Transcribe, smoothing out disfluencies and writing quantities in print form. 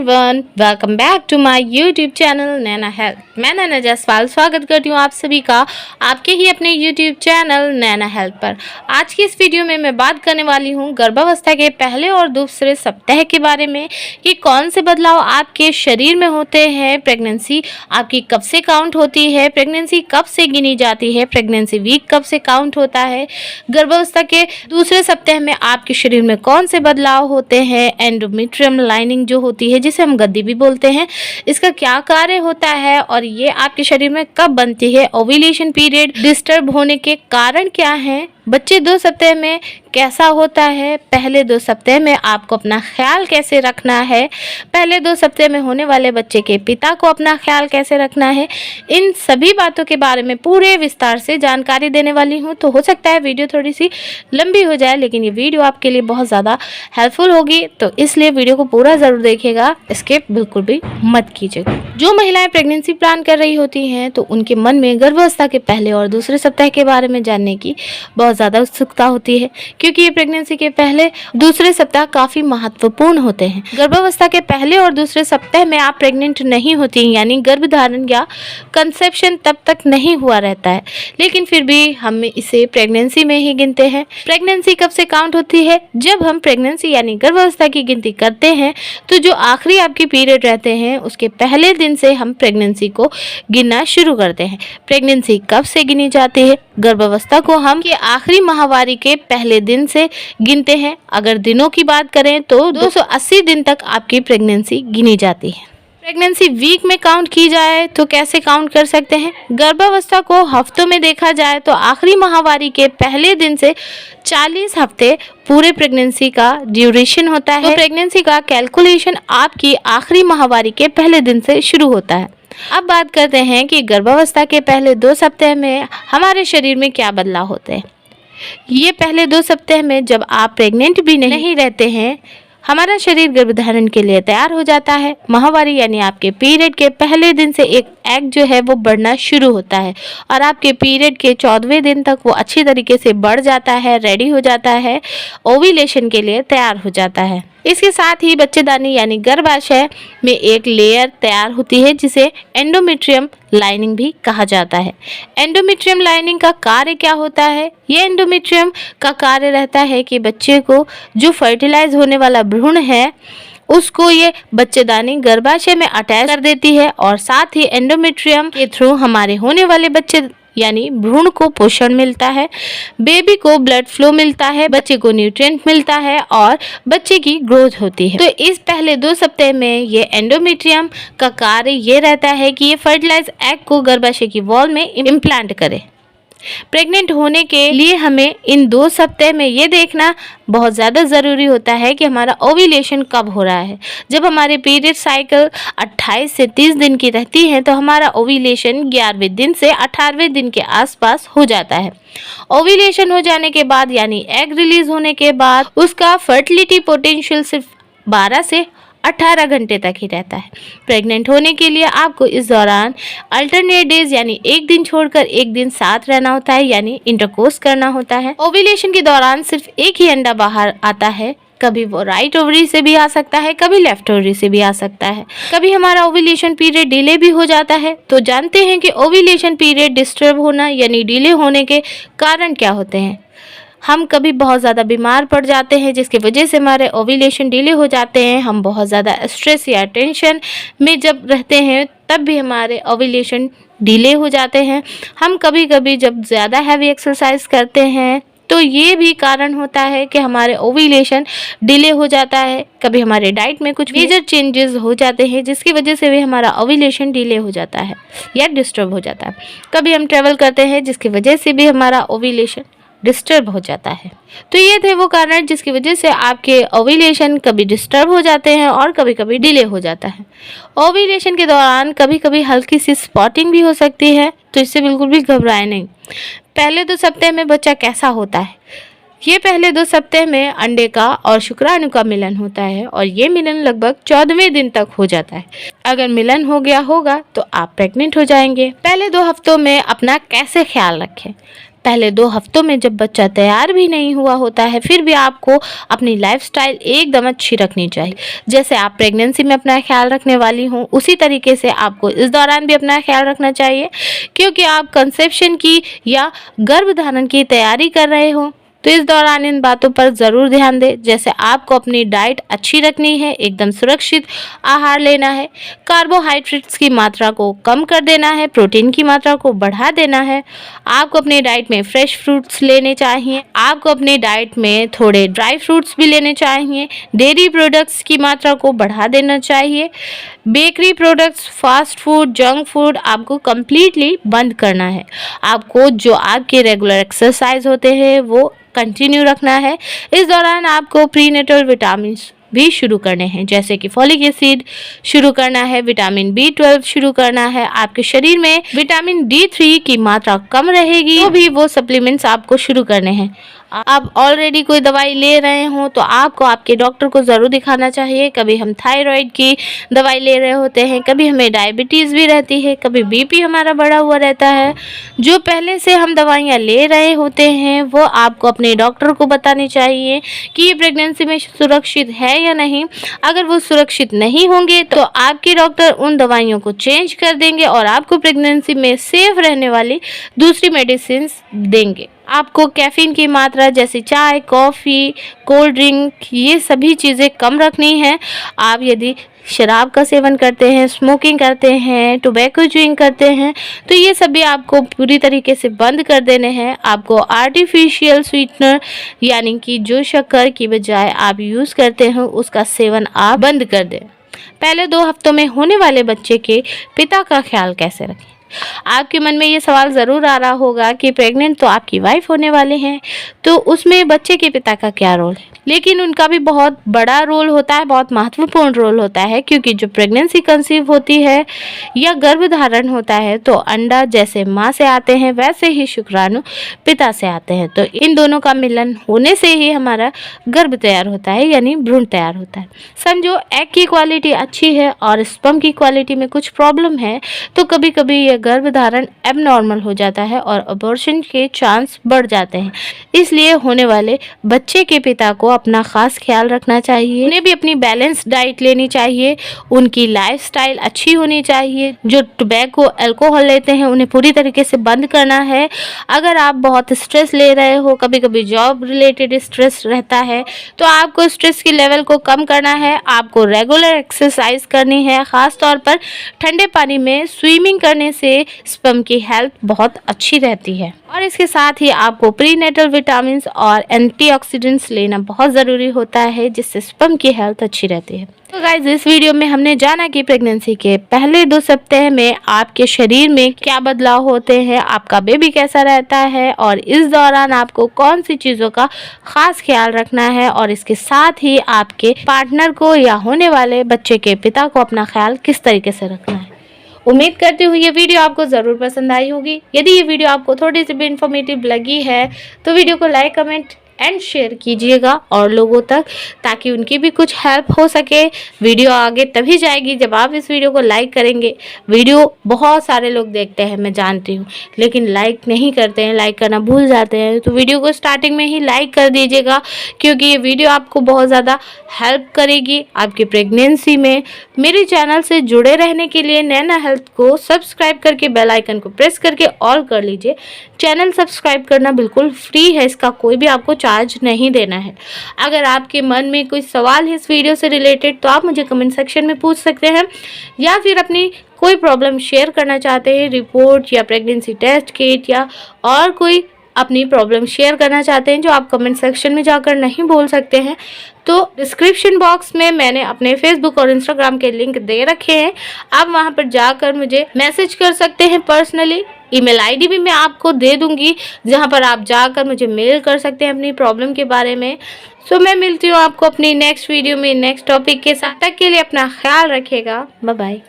Everyone, welcome back to my YouTube channel Naina health. मैं नैना जायसवाल स्वागत करती हूँ आप सभी का आपके ही अपने यूट्यूब चैनल नैना हेल्थ पर। आज की इस वीडियो में मैं बात करने वाली हूँ गर्भावस्था के पहले और दूसरे सप्ताह के बारे में कि कौन से बदलाव आपके शरीर में होते हैं, प्रेगनेंसी आपकी कब से काउंट होती है, प्रेगनेंसी कब से गिनी जाती है, प्रेगनेंसी वीक कब से काउंट होता है, गर्भावस्था के दूसरे सप्ताह में आपके शरीर में कौन से बदलाव होते हैं, एंडोमेट्रियम लाइनिंग जो होती है जिसे हम गद्दी भी बोलते हैं, इसका क्या कार्य होता है और ये आपके शरीर में कब बनती है, ओव्यूलेशन पीरियड डिस्टर्ब होने के कारण क्या हैं, बच्चे 2 सप्ताह में कैसा होता है, पहले 2 सप्ताह में आपको अपना ख्याल कैसे रखना है, पहले 2 सप्ताह में होने वाले बच्चे के पिता को अपना ख्याल कैसे रखना है, इन सभी बातों के बारे में पूरे विस्तार से जानकारी देने वाली हूँ। तो हो सकता है वीडियो थोड़ी सी लंबी हो जाए, लेकिन ये वीडियो आपके लिए बहुत ज़्यादा हेल्पफुल होगी, तो इसलिए वीडियो को पूरा ज़रूर देखिएगा, स्किप बिल्कुल भी मत कीजिएगा। जो महिलाएं प्रेगनेंसी प्लान कर रही होती हैं तो उनके मन में गर्भावस्था के पहले और दूसरे सप्ताह के बारे में जानने की बहुत ज़्यादा उत्सुकता होती है, क्योंकि ये प्रेगनेंसी के पहले दूसरे सप्ताह काफ़ी महत्वपूर्ण होते हैं। गर्भावस्था के पहले और दूसरे सप्ताह में आप प्रेग्नेंट नहीं होती, यानी गर्भधारण या कंसेप्शन तब तक नहीं हुआ रहता है, लेकिन फिर भी हम इसे प्रेगनेंसी में ही गिनते हैं। प्रेगनेंसी कब से काउंट होती है? जब हम प्रेगनेंसी यानी गर्भावस्था की गिनती करते हैं तो जो आखिरी आपकी पीरियड रहते हैं उसके पहले दिन से हम प्रेगनेंसी को गिनना शुरू करते हैं। प्रेगनेंसी कब से गिनी जाती है? गर्भावस्था को हम के आखिरी माहवारी के पहले दिन से गिनते हैं। अगर दिनों की बात करें तो 280 दिन तक आपकी प्रेगनेंसी गिनी जाती है। प्रेगनेंसी वीक में काउंट की जाए तो कैसे काउंट कर सकते हैं? गर्भावस्था को हफ्तों में देखा जाए तो आखिरी माहवारी के पहले दिन से 40 हफ्ते पूरे प्रेगनेंसी का ड्यूरेशन होता है। तो प्रेगनेंसी का कैलकुलेशन आपकी आखिरी माहवारी के पहले दिन से शुरू होता है। अब बात करते हैं कि गर्भावस्था के पहले 2 सप्ताह में हमारे शरीर में क्या बदलाव होते हैं। ये पहले 2 सप्ताह में जब आप प्रेग्नेंट भी नहीं रहते हैं, हमारा शरीर गर्भधारण के लिए तैयार हो जाता है। माहवारी यानी आपके पीरियड के पहले दिन से एक एग जो है वो बढ़ना शुरू होता है और आपके पीरियड के 14वें दिन तक वो अच्छी तरीके से बढ़ जाता है, रेडी हो जाता है, ओव्यूलेशन के लिए तैयार हो जाता है। इसके साथ ही बच्चेदानी यानी गर्भाशय में एक लेयर तैयार होती है जिसे एंडोमेट्रियम लाइनिंग भी कहा जाता है। एंडोमेट्रियम लाइनिंग का कार्य क्या होता है? ये एंडोमेट्रियम का कार्य रहता है कि बच्चे को जो फर्टिलाइज होने वाला भ्रूण है उसको ये बच्चेदानी गर्भाशय में अटैच कर देती है और साथ ही एंडोमेट्रियम के थ्रू हमारे होने वाले बच्चे यानी भ्रूण को पोषण मिलता है, बेबी को ब्लड फ्लो मिलता है, बच्चे को न्यूट्रिएंट मिलता है और बच्चे की ग्रोथ होती है। तो इस पहले 2 सप्ताह में ये एंडोमेट्रियम का कार्य ये रहता है कि ये फर्टिलाइज एग को गर्भाशय की वॉल में इम्प्लांट करे। प्रेग्नेंट होने के लिए हमें इन 2 सप्ताह में ये देखना बहुत ज़्यादा ज़रूरी होता है कि हमारा ओव्यूलेशन कब हो रहा है। जब हमारे पीरियड साइकिल 28 से 30 दिन की रहती है तो हमारा ओव्यूलेशन 11वें दिन से 18वें दिन के आसपास हो जाता है। ओव्यूलेशन हो जाने के बाद यानी एग रिलीज होने के बाद उसका फर्टिलिटी पोटेंशियल सिर्फ 12 से 18 घंटे तक ही रहता है। प्रेग्नेंट होने के लिए आपको इस दौरान अल्टरनेट डेज यानी एक दिन छोड़कर एक दिन साथ रहना होता है, यानी इंटरकोर्स करना होता है। ओव्यूलेशन के दौरान सिर्फ एक ही अंडा बाहर आता है, कभी वो राइट ओवरी से भी आ सकता है, कभी लेफ्ट ओवरी से भी आ सकता है। कभी हमारा ओव्यूलेशन पीरियड डिले भी हो जाता है। तो जानते हैं कि ओव्यूलेशन पीरियड डिस्टर्ब होना यानी डिले होने के कारण क्या होते हैं। हम कभी बहुत ज़्यादा बीमार पड़ जाते हैं जिसकी वजह से हमारे ओव्यूलेशन डिले हो जाते हैं। हम बहुत ज़्यादा स्ट्रेस या टेंशन में जब रहते हैं तब भी हमारे ओव्यूलेशन डिले हो जाते हैं। हम कभी कभी जब ज़्यादा हैवी एक्सरसाइज करते हैं तो ये भी कारण होता है कि हमारे ओव्यूलेशन डिले हो जाता है। कभी हमारे डाइट में कुछ मेजर चेंजेस हो जाते हैं जिसकी वजह से भी हमारा ओव्यूलेशन डिले हो जाता है या डिस्टर्ब हो जाता है। कभी हम ट्रैवल करते हैं जिसकी वजह से भी हमारा ओव्यूलेशन डिस्टर्ब हो जाता है। तो ये थे वो कारण जिसकी वजह से आपके ओव्यूलेशन कभी डिस्टर्ब हो जाते हैं और कभी कभी डिले हो जाता है। ओव्यूलेशन के दौरान कभी कभी हल्की सी स्पॉटिंग भी हो सकती है, तो इससे बिल्कुल भी घबराएं नहीं। पहले 2 सप्ताह में बच्चा कैसा होता है? ये पहले 2 सप्ताह में अंडे का और शुक्राणु का मिलन होता है और ये मिलन लगभग 14वें दिन तक हो जाता है। अगर मिलन हो गया होगा तो आप प्रेग्नेंट हो जाएंगे। पहले 2 हफ्तों में अपना कैसे ख्याल रखें? पहले 2 हफ्तों में जब बच्चा तैयार भी नहीं हुआ होता है फिर भी आपको अपनी लाइफस्टाइल एकदम अच्छी रखनी चाहिए। जैसे आप प्रेगनेंसी में अपना ख्याल रखने वाली हों उसी तरीके से आपको इस दौरान भी अपना ख्याल रखना चाहिए, क्योंकि आप कंसेप्शन की या गर्भधारण की तैयारी कर रहे हो तो इस दौरान इन बातों पर ज़रूर ध्यान दें। जैसे आपको अपनी डाइट अच्छी रखनी है, एकदम सुरक्षित आहार लेना है, कार्बोहाइड्रेट्स की मात्रा को कम कर देना है, प्रोटीन की मात्रा को बढ़ा देना है। आपको अपनी डाइट में फ्रेश फ्रूट्स लेने चाहिए, आपको अपनी डाइट में थोड़े ड्राई फ्रूट्स भी लेने चाहिए, डेयरी प्रोडक्ट्स की मात्रा को बढ़ा देना चाहिए, bakery products, fast food, junk food आपको कम्प्लीटली बंद करना है। आपको जो आपके रेगुलर एक्सरसाइज होते हैं वो कंटिन्यू रखना है। इस दौरान आपको प्रीनेटल विटामिन भी शुरू करने हैं, जैसे कि फॉलिक एसिड शुरू करना है, विटामिन B12 शुरू करना है। आपके शरीर में विटामिन D3 की मात्रा कम रहेगी तो भी वो सप्लीमेंट्स आपको शुरू करने हैं। आप ऑलरेडी कोई दवाई ले रहे हो तो आपको आपके डॉक्टर को ज़रूर दिखाना चाहिए। कभी हम थायराइड की दवाई ले रहे होते हैं, कभी हमें डायबिटीज़ भी रहती है, कभी BP हमारा बढ़ा हुआ रहता है। जो पहले से हम दवाइयाँ ले रहे होते हैं वो आपको अपने डॉक्टर को बतानी चाहिए कि ये प्रेगनेंसी में सुरक्षित है या नहीं। अगर वो सुरक्षित नहीं होंगे तो आपके डॉक्टर उन दवाइयों को चेंज कर देंगे और आपको प्रेगनेंसी में सेफ रहने वाली दूसरी मेडिसिन देंगे। आपको कैफीन की मात्रा जैसे चाय, कॉफ़ी, कोल्ड ड्रिंक ये सभी चीज़ें कम रखनी है। आप यदि शराब का सेवन करते हैं, स्मोकिंग करते हैं, टोबैको च्यूइंग करते हैं तो ये सभी आपको पूरी तरीके से बंद कर देने हैं। आपको आर्टिफिशियल स्वीटनर यानी कि जो शक्कर की बजाय आप यूज़ करते हैं उसका सेवन आप बंद कर दें। पहले 2 हफ्तों में होने वाले बच्चे के पिता का ख्याल कैसे रखें? आपके मन में ये सवाल ज़रूर आ रहा होगा कि प्रेग्नेंट तो आपकी वाइफ होने वाले हैं तो उसमें बच्चे के पिता का क्या रोल है? लेकिन उनका भी बहुत बड़ा रोल होता है, बहुत महत्वपूर्ण रोल होता है, क्योंकि जो प्रेगनेंसी कंसीव होती है या गर्भधारण होता है तो अंडा जैसे माँ से आते हैं वैसे ही शुक्राणु पिता से आते हैं। तो इन दोनों का मिलन होने से ही हमारा गर्भ तैयार होता है यानी भ्रूण तैयार होता है। समझो एग की क्वालिटी अच्छी है और स्पर्म की क्वालिटी में कुछ प्रॉब्लम है तो कभी कभी यह गर्भधारण एबनॉर्मल हो जाता है और अबॉर्शन के चांस बढ़ जाते हैं। इसलिए होने वाले बच्चे के पिता को अपना खास ख्याल रखना चाहिए। उन्हें भी अपनी बैलेंस डाइट लेनी चाहिए, उनकी लाइफस्टाइल अच्छी होनी चाहिए। जो टोबैको, अल्कोहल लेते हैं उन्हें पूरी तरीके से बंद करना है। अगर आप बहुत स्ट्रेस ले रहे हो, कभी कभी जॉब रिलेटेड स्ट्रेस रहता है तो आपको स्ट्रेस की लेवल को कम करना है। आपको रेगुलर एक्सरसाइज करनी है, खास तौर पर ठंडे पानी में स्विमिंग करने से स्पर्म की हेल्थ बहुत अच्छी रहती है। और इसके साथ ही आपको प्रीनेटल विटामिन और एंटीऑक्सीडेंट्स लेना बहुत ज़रूरी होता है जिससे स्पर्म की हेल्थ अच्छी रहती है। तो गाइज इस वीडियो में हमने जाना कि प्रेगनेंसी के पहले 2 सप्ताह में आपके शरीर में क्या बदलाव होते हैं, आपका बेबी कैसा रहता है और इस दौरान आपको कौन सी चीज़ों का खास ख्याल रखना है और इसके साथ ही आपके पार्टनर को या होने वाले बच्चे के पिता को अपना ख्याल किस तरीके से रखना है। उम्मीद करती हूँ ये वीडियो आपको ज़रूर पसंद आई होगी। यदि ये वीडियो आपको थोड़ी सी भी इन्फॉर्मेटिव लगी है तो वीडियो को लाइक, कमेंट एंड शेयर कीजिएगा और लोगों तक, ताकि उनकी भी कुछ हेल्प हो सके। वीडियो आगे तभी जाएगी जब आप इस वीडियो को लाइक करेंगे। वीडियो बहुत सारे लोग देखते हैं मैं जानती हूँ, लेकिन लाइक नहीं करते हैं, लाइक करना भूल जाते हैं। तो वीडियो को स्टार्टिंग में ही लाइक कर दीजिएगा, क्योंकि ये वीडियो आपको बहुत ज़्यादा हेल्प करेगी आपकी प्रेगनेंसी में। मेरे चैनल से जुड़े रहने के लिए नैना हेल्थ को सब्सक्राइब करके बेल आइकन को प्रेस करके ऑल कर लीजिए। चैनल सब्सक्राइब करना बिल्कुल फ्री है, इसका कोई भी आपको चार्ज नहीं देना है। अगर आपके मन में कोई सवाल है इस वीडियो से रिलेटेड तो आप मुझे कमेंट सेक्शन में पूछ सकते हैं, या फिर अपनी कोई प्रॉब्लम शेयर करना चाहते हैं, रिपोर्ट या प्रेगनेंसी टेस्ट किट या और कोई अपनी प्रॉब्लम शेयर करना चाहते हैं जो आप कमेंट सेक्शन में जाकर नहीं बोल सकते हैं, तो डिस्क्रिप्शन बॉक्स में मैंने अपने फेसबुक और इंस्टाग्राम के लिंक दे रखे हैं। आप वहां पर जाकर मुझे मैसेज कर सकते हैं पर्सनली। ईमेल आईडी भी मैं आपको दे दूंगी जहां पर आप जाकर मुझे मेल कर सकते हैं अपनी प्रॉब्लम के बारे में। सो मैं मिलती हूँ आपको अपनी नेक्स्ट वीडियो में नेक्स्ट टॉपिक के साथ। तक के लिए अपना ख्याल रखिएगा। Bye bye.